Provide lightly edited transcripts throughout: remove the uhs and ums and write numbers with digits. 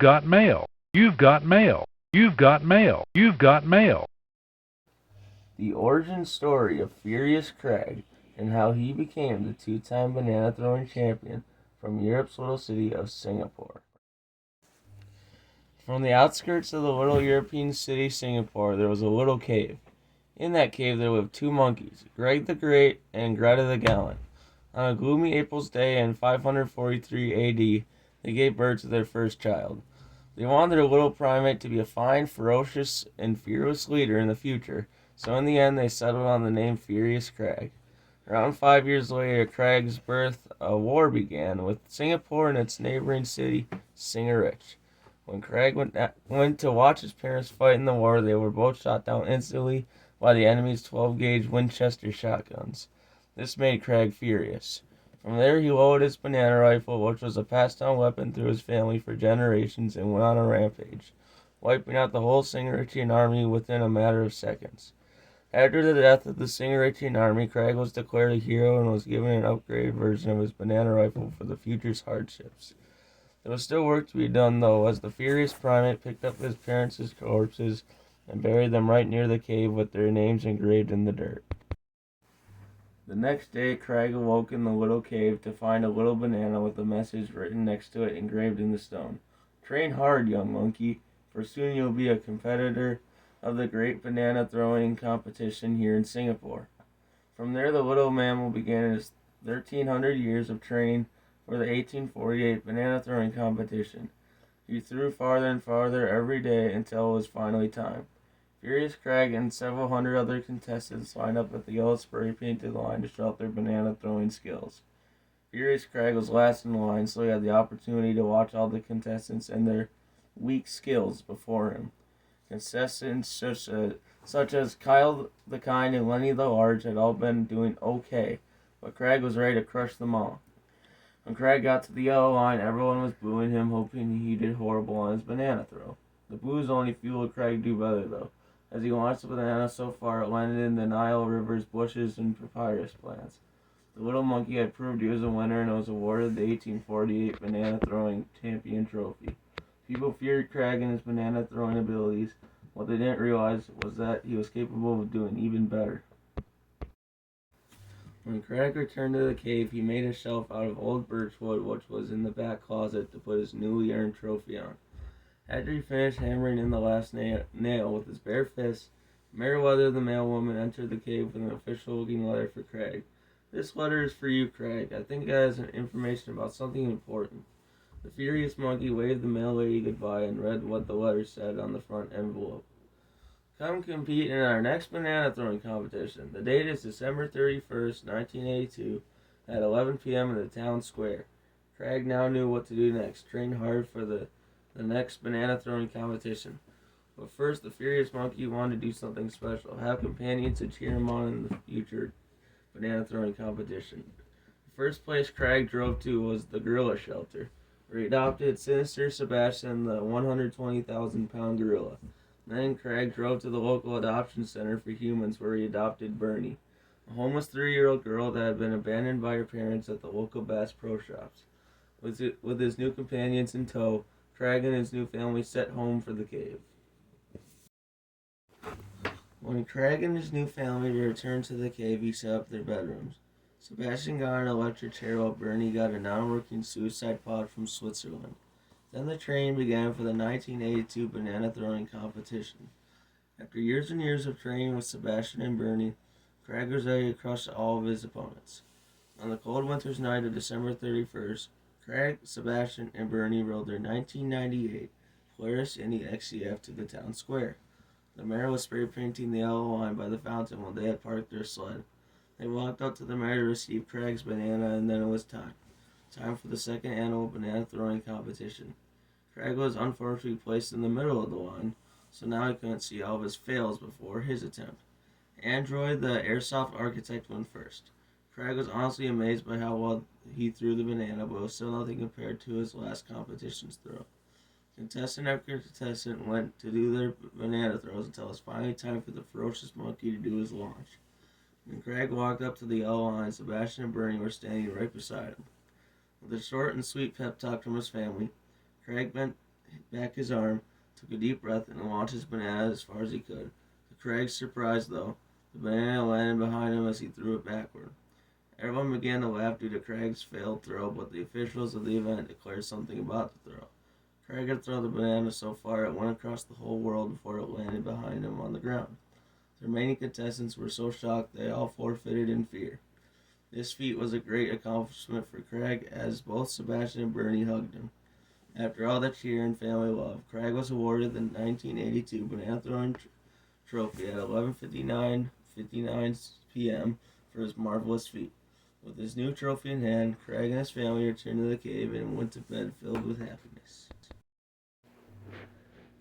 got mail. You've got mail. You've got mail. You've got mail. The origin story of Furious Craigg and how he became the two-time banana throwing champion from Europe's little city of Singapore. From the outskirts of the little European city Singapore, there was a little cave. In that cave there lived two monkeys, Craigg the Great and Greta the Gallant. On a gloomy April's day in 543 AD, they gave birth to their first child. They wanted their little primate to be a fine, ferocious, and fearless leader in the future, so in the end they settled on the name Furious Craigg. Around 5 years later, Craigg's birth, a war began with Singapore and its neighboring city, Singarich. When Craigg went to watch his parents fight in the war, they were both shot down instantly by the enemy's 12-gauge Winchester shotguns. This made Craigg furious. From there, he loaded his banana rifle, which was a passed-down weapon through his family for generations, and went on a rampage, wiping out the whole Singarichian army within a matter of seconds. After the death of the Singarichian army, Craigg was declared a hero and was given an upgraded version of his banana rifle for the future's hardships. There was still work to be done, though, as the furious primate picked up his parents' corpses and buried them right near the cave with their names engraved in the dirt. The next day, Craigg awoke in the little cave to find a little banana with a message written next to it engraved in the stone. Train hard, young monkey, for soon you'll be a competitor of the great banana throwing competition here in Singapore. From there, the little mammal began his 1,300 years of training for the 1848 banana throwing competition. He threw farther and farther every day until it was finally time. Furious Craigg and several hundred other contestants lined up at the yellow spray-painted line to show off their banana throwing skills. Furious Craigg was last in line, so he had the opportunity to watch all the contestants and their weak skills before him. Contestants such as Kyle the Kind and Lenny the Large had all been doing okay, but Craigg was ready to crush them all. When Craigg got to the yellow line, everyone was booing him, hoping he did horrible on his banana throw. The boos only fueled Craigg do better, though, as he launched the banana so far it landed in the Nile River's bushes and papyrus plants. The little monkey had proved he was a winner and was awarded the 1848 Banana Throwing Champion Trophy. People feared Craigg and his banana throwing abilities. What they didn't realize was that he was capable of doing even better. When Craigg returned to the cave, he made a shelf out of old birch wood, which was in the back closet, to put his newly earned trophy on. After he finished hammering in the last nail with his bare fist, Meriwether the mailwoman entered the cave with an official-looking letter for Craigg. "This letter is for you, Craigg. I think it has information about something important." The furious monkey waved the mail lady goodbye and read what the letter said on the front envelope. "Come compete in our next banana throwing competition. The date is December 31st, 1982, at 11 p.m. in the town square." Craigg now knew what to do next. Train hard for the next banana throwing competition. But first, the furious monkey wanted to do something special, have companions to cheer him on in the future banana throwing competition. The first place Craigg drove to was the gorilla shelter, where he adopted Sinister Sebastian, the 120,000-pound gorilla. Then Craigg drove to the local adoption center for humans, where he adopted Bernie, a homeless 3-year-old girl that had been abandoned by her parents at the local Bass Pro Shops. With his new companions in tow, Craigg and his new family set home for the cave. When Craigg and his new family returned to the cave, he set up their bedrooms. Sebastian got an electric chair while Bernie got a non-working suicide pod from Switzerland. Then the training began for the 1982 banana throwing competition. After years and years of training with Sebastian and Bernie, Craigg was ready to crush all of his opponents. On the cold winter's night of December 31st, Craigg, Sebastian, and Bernie rode their 1998 Polaris Indy XCF to the town square. The mayor was spray painting the yellow line by the fountain while they had parked their sled. They walked up to the mayor to receive Craig's banana, and then it was time. Time for the second annual banana throwing competition. Craigg was unfortunately placed in the middle of the line, so now he couldn't see all of his fails before his attempt. Android, the airsoft architect, went first. Craigg was honestly amazed by how well he threw the banana, but it was still nothing compared to his last competition's throw. Contestant after contestant went to do their banana throws until it was finally time for the ferocious monkey to do his launch. When Craigg walked up to the yellow line, Sebastian and Bernie were standing right beside him. With a short and sweet pep talk from his family, Craigg bent back his arm, took a deep breath, and launched his banana as far as he could. To Craig's surprise, though, the banana landed behind him as he threw it backward. Everyone began to laugh due to Craig's failed throw, but the officials of the event declared something about the throw. Craigg had thrown the banana so far it went across the whole world before it landed behind him on the ground. The remaining contestants were so shocked they all forfeited in fear. This feat was a great accomplishment for Craigg, as both Sebastian and Bernie hugged him. After all the cheer and family love, Craigg was awarded the 1982 Banana Throwing Trophy at 11:59 p.m. for his marvelous feat. With his new trophy in hand, Craigg and his family returned to the cave and went to bed filled with happiness.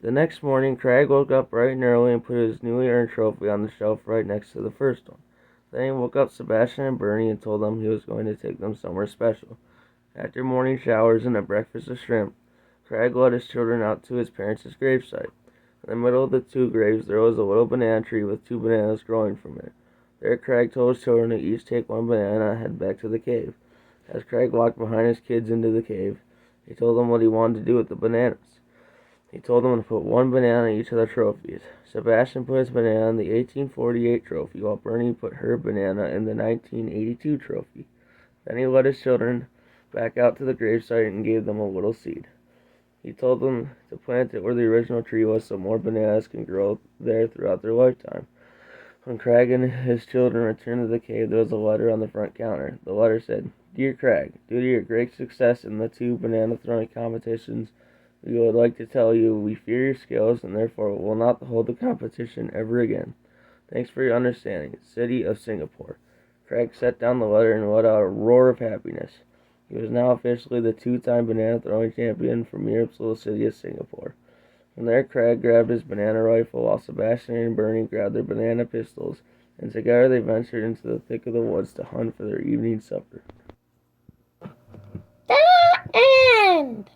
The next morning, Craigg woke up bright and early and put his newly earned trophy on the shelf right next to the first one. Then he woke up Sebastian and Bernie and told them he was going to take them somewhere special. After morning showers and a breakfast of shrimp, Craigg led his children out to his parents' gravesite. In the middle of the two graves there was a little banana tree with 2 bananas growing from it. There Craigg told his children to each take 1 banana and head back to the cave. As Craigg walked behind his kids into the cave, he told them what he wanted to do with the bananas. He told them to put 1 banana in each of the trophies. Sebastian put his banana in the 1848 trophy, while Bernie put her banana in the 1982 trophy. Then he led his children back out to the gravesite and gave them a little seed. He told them to plant it where the original tree was so more bananas can grow there throughout their lifetime. When Craigg and his children returned to the cave, there was a letter on the front counter. The letter said, "Dear Craigg, due to your great success in the 2 banana throwing competitions, we would like to tell you we fear your skills and therefore will not hold the competition ever again. Thanks for your understanding. City of Singapore." Craigg set down the letter and let out a roar of happiness. He was now officially the 2-time banana throwing champion from Europe's little city of Singapore. From there, Craigg grabbed his banana rifle while Sebastian and Bernie grabbed their banana pistols, and together they ventured into the thick of the woods to hunt for their evening supper. The end!